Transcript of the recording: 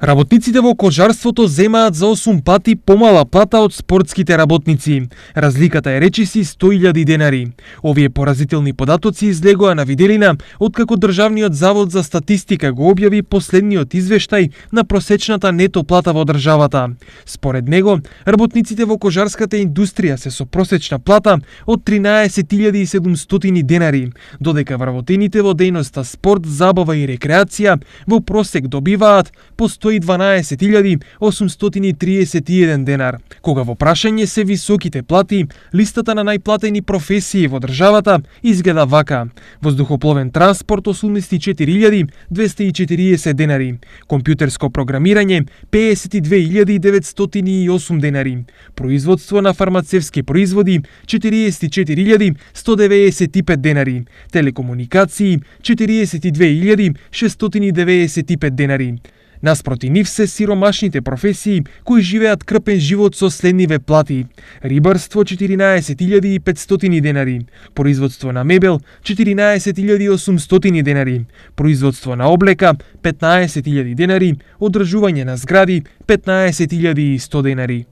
Работниците во кожарството земаат за 8 пати помала плата од спортските работници. Разликата е речиси 100.000 денари. Овие поразителни податоци излегоа на виделина откако Државниот завод за статистика го објави последниот извештај на просечната нето плата во државата. Според него, работниците во кожарската индустрија се со просечна плата од 13.700 денари, додека вработените во дејноста спорт, забава и рекреација во просек добиваат по 112.831 денар. Кога во прашање се високите плати, листата на најплатени професии во државата изгледа вака: воздухопловен транспорт 84.240 денари, компјутерско програмирање 52.908 денари, производство на фармацевски производи 44.195 денари, телекомуникации 42.695 денари. Наспроти нив се сиромашните професии кои живеат крпен живот со следниве плати: рибарство 14.500 денари, производство на мебел 14.800 денари, производство на облека 15.000 денари, одржување на згради 15.100 денари.